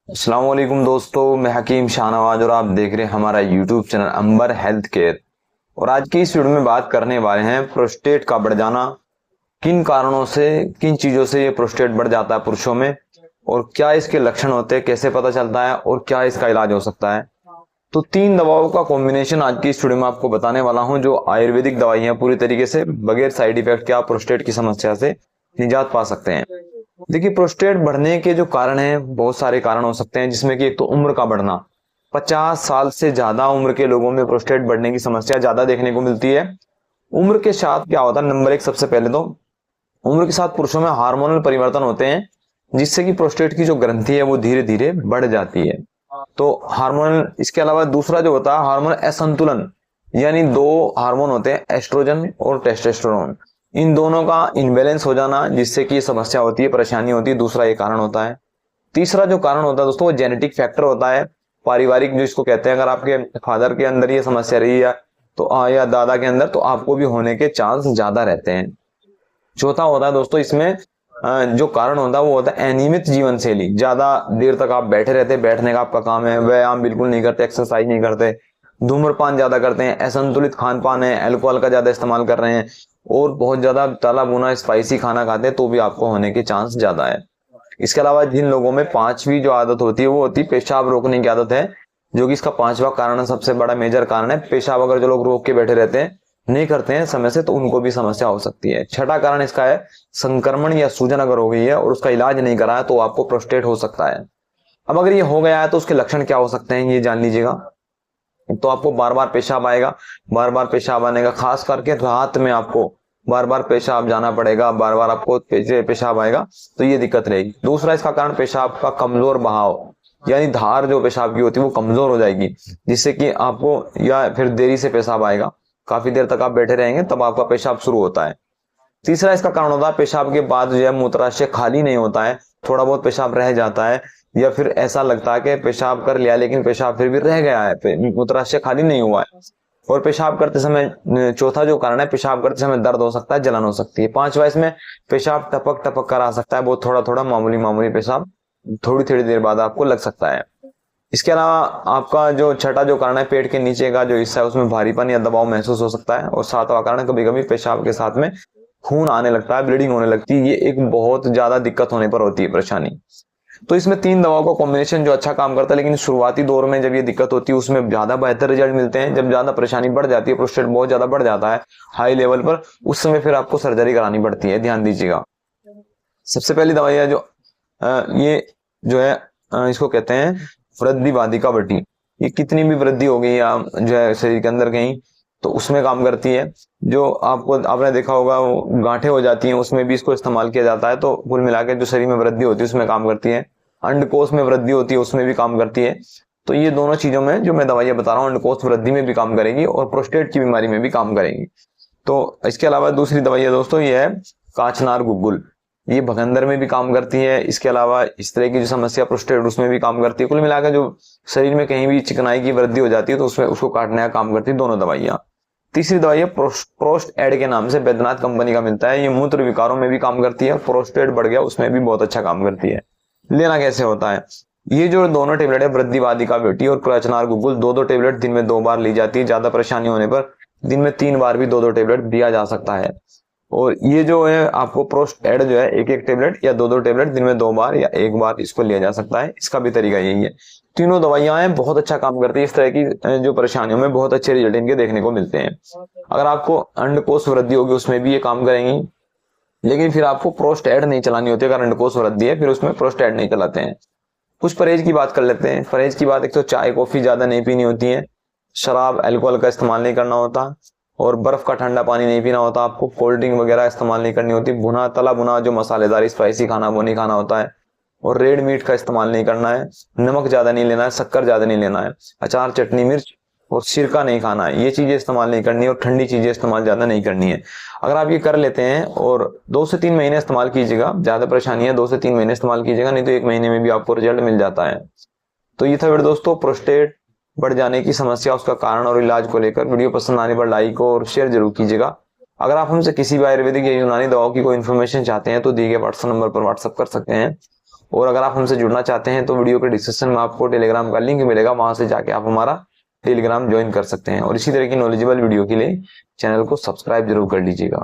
अस्सलाम वालेकुम दोस्तों, मैं हकीम शाहनवाज और आप देख रहे हैं हमारा यूट्यूब चैनल अंबर हेल्थ केयर। और आज की इस वीडियो में बात करने वाले हैं प्रोस्टेट का बढ़ जाना। किन कारणों से, किन चीजों से ये प्रोस्टेट बढ़ जाता है पुरुषों में, और क्या इसके लक्षण होते हैं, कैसे पता चलता है और क्या इसका इलाज हो सकता है। तो 3 दवाओं का कॉम्बिनेशन आज की इस वीडियो में आपको बताने वाला हूं, जो आयुर्वेदिक दवाई है, पूरी तरीके से बगैर साइड इफेक्ट के आप प्रोस्टेट की समस्या से निजात पा सकते हैं। देखिए, प्रोस्टेट बढ़ने के जो कारण हैं, बहुत सारे कारण हो सकते हैं, जिसमें कि एक तो उम्र का बढ़ना। 50 साल से ज्यादा उम्र के लोगों में प्रोस्टेट बढ़ने की समस्या ज्यादा देखने को मिलती है। उम्र के साथ क्या होता है, नंबर एक, सबसे पहले तो उम्र के साथ पुरुषों में हार्मोनल परिवर्तन होते हैं, जिससे कि प्रोस्टेट की जो ग्रंथि है वो धीरे धीरे बढ़ जाती है। तो हार्मोनल, इसके अलावा दूसरा जो होता है हार्मोन असंतुलन, यानी दो हार्मोन होते हैं, एस्ट्रोजन और टेस्टोस्टेरोन। इन दोनों का इनबैलेंस हो जाना, जिससे कि समस्या होती है, परेशानी होती है, दूसरा ये कारण होता है। तीसरा जो कारण होता है दोस्तों, वो जेनेटिक फैक्टर होता है, पारिवारिक जो इसको कहते हैं। अगर आपके फादर के अंदर ये समस्या रही है तो या दादा के अंदर, तो आपको भी होने के चांस ज्यादा रहते हैं। चौथा होता है दोस्तों इसमें जो कारण होता है वो होता है अनियमित जीवन शैली। ज्यादा देर तक आप बैठे रहते हैं, बैठने का आपका काम है, व्यायाम बिल्कुल नहीं करते, एक्सरसाइज नहीं करते, धूम्रपान ज्यादा करते हैं, असंतुलित खान पान है, अल्कोहल का ज्यादा इस्तेमाल कर रहे हैं, और बहुत ज्यादा तला भुना स्पाइसी खाना खाते हैं, तो भी आपको होने के चांस ज्यादा है। इसके अलावा जिन लोगों में पांचवी जो आदत होती है वो होती है पेशाब रोकने की आदत है, जो कि इसका पांचवा कारण, सबसे बड़ा मेजर कारण है। पेशाब अगर जो लोग रोक के बैठे रहते हैं, नहीं करते हैं समय से, तो उनको भी समस्या हो सकती है। छठा कारण इसका है संक्रमण या सूजन अगर हो गई है और उसका इलाज नहीं करा है, तो आपको प्रोस्टेट हो सकता है। अब अगर ये हो गया है तो उसके लक्षण क्या हो सकते हैं, ये जान लीजिएगा। तो आपको बार बार पेशाब आएगा, बार बार पेशाब आने का, खास करके रात में आपको बार बार पेशाब जाना पड़ेगा, बार बार आपको पेशाब आएगा, तो ये दिक्कत रहेगी। दूसरा इसका कारण पेशाब का कमजोर बहाव, यानी धार जो पेशाब की होती है वो कमजोर हो जाएगी, जिससे कि आपको, या फिर देरी से पेशाब आएगा, काफी देर तक आप बैठे रहेंगे तब आपका पेशाब शुरू होता है। तीसरा इसका कारण होता है पेशाब के बाद जो है मूत्राशय खाली नहीं होता है, थोड़ा बहुत पेशाब रह जाता है, या फिर ऐसा लगता है कि पेशाब कर लिया लेकिन पेशाब फिर भी रह गया है, मूत्राशय खाली नहीं हुआ है। और पेशाब करते समय, चौथा जो कारण है, पेशाब करते समय दर्द हो सकता है, जलन हो सकती है। पांचवा इसमें पेशाब टपक टपक कर आ सकता है, बहुत थोड़ा थोड़ा मामूली मामूली पेशाब थोड़ी थोड़ी देर बाद आपको लग सकता है। इसके अलावा आपका जो छठा जो कारण है, पेट के नीचे का जो हिस्सा है उसमें भारीपन या दबाव महसूस हो सकता है। और सातवां कारण, कभी कभी पेशाब के साथ में खून आने लगता है, ब्लीडिंग होने लगती है। ये एक बहुत ज्यादा दिक्कत होने पर होती है परेशानी। तो इसमें 3 दवाओं का कॉम्बिनेशन जो अच्छा काम करता है, लेकिन शुरुआती दौर में जब ये दिक्कत होती है उसमें ज्यादा बेहतर रिजल्ट मिलते हैं। जब ज्यादा परेशानी बढ़ जाती है, प्रोस्टेट बहुत ज्यादा बढ़ जाता है हाई लेवल पर, उस समय फिर आपको सर्जरी करानी पड़ती है, ध्यान दीजिएगा। सबसे पहली दवाई है जो ये जो है, इसको कहते हैं वृद्धि बाधिका बटी। ये कितनी भी वृद्धि हो गई या जो है शरीर के अंदर कहीं, तो उसमें काम करती है। जो आपको, आपने देखा होगा, वो गांठें हो जाती हैं, उसमें भी इसको इस्तेमाल किया जाता है। तो कुल मिला के जो शरीर में वृद्धि होती है उसमें काम करती है। अंडकोश में वृद्धि होती है उसमें भी काम करती है। तो ये दोनों चीजों में जो मैं दवाइयां बता रहा हूँ, अंडकोश वृद्धि में भी काम करेगी और प्रोस्टेट की बीमारी में भी काम करेंगी। तो इसके अलावा दूसरी दवाई है दोस्तों, ये है काचनार गुग्गुल। ये भगंदर में भी काम करती है। इसके अलावा इस तरह की जो समस्या प्रोस्टेट, उसमें भी काम करती है। कुल मिलाकर जो शरीर में कहीं भी चिकनाई की वृद्धि हो जाती है तो उसमें उसको काटने का काम करती है दोनों दवाइयां। तीसरी दवाई है प्रोस्ट एड के नाम से, बैद्यनाथ कंपनी का मिलता है। ये मूत्र विकारों में भी काम करती है, प्रोस्टेट बढ़ गया उसमें भी बहुत अच्छा काम करती है। लेना कैसे होता है, ये जो दोनों टेबलेट है, वृद्धिवादिका बेटी और क्रचनार गुग्गुल, दो दो टेबलेट दिन में 2 बार ली जाती है। ज्यादा परेशानी होने पर दिन में 3 बार भी 2 2 टेबलेट दिया जा सकता है। और ये जो है आपको प्रोस्ट एड जो है, एक एक टेबलेट या 2 2 टेबलेट दिन में 2 बार या 1 बार इसको लिया जा सकता है। इसका भी तरीका यही है। तीनों दवाइयां हैं, बहुत अच्छा काम करती है। इस तरह की जो परेशानियों में बहुत अच्छे रिजल्ट इनके देखने को मिलते हैं। अगर आपको अंडकोश वृद्धि होगी उसमें भी ये काम करेंगी, लेकिन फिर आपको प्रोस्ट एड नहीं चलानी होती है। अगर अंडकोश वृद्धि है फिर उसमें प्रोस्ट एड नहीं चलाते हैं। कुछ परहेज की बात कर लेते हैं। परहेज की बात, एक तो चाय कॉफी ज्यादा नहीं पीनी होती है, शराब अल्कोहल का इस्तेमाल नहीं करना होता, और बर्फ का ठंडा पानी नहीं पीना होता आपको, कोल्ड ड्रिंक वगैरह इस्तेमाल नहीं करनी होती, भुना तला भुना जो मसालेदार स्पाइसी खाना वो नहीं खाना होता है, और रेड मीट का इस्तेमाल नहीं करना है, नमक ज्यादा नहीं लेना है, शक्कर ज्यादा नहीं लेना है, अचार चटनी मिर्च और सिरका नहीं खाना है, ये चीजें इस्तेमाल नहीं करनी है, और ठंडी चीजें इस्तेमाल ज्यादा नहीं करनी है। अगर आप ये कर लेते हैं और 2 से 3 महीने इस्तेमाल कीजिएगा, ज्यादा परेशानी है 2 से 3 महीने इस्तेमाल कीजिएगा, नहीं तो 1 महीने में भी आपको रिजल्ट मिल जाता है। तो ये था वीडियो दोस्तों, प्रोस्टेट बढ़ जाने की समस्या, उसका कारण और इलाज को लेकर। वीडियो पसंद आने पर लाइक और शेयर जरूर कीजिएगा। अगर आप हमसे किसी भी आयुर्वेदिक या यूनानी दवाओं की कोई इन्फॉर्मेशन चाहते हैं तो दिए गए व्हाट्सएप नंबर पर व्हाट्सएप कर सकते हैं। और अगर आप हमसे जुड़ना चाहते हैं तो वीडियो के डिस्क्रिप्शन में आपको टेलीग्राम का लिंक मिलेगा, वहां से जाके आप हमारा टेलीग्राम ज्वाइन कर सकते हैं। और इसी तरह की नॉलेजेबल वीडियो के लिए चैनल को सब्सक्राइब जरूर कर लीजिएगा।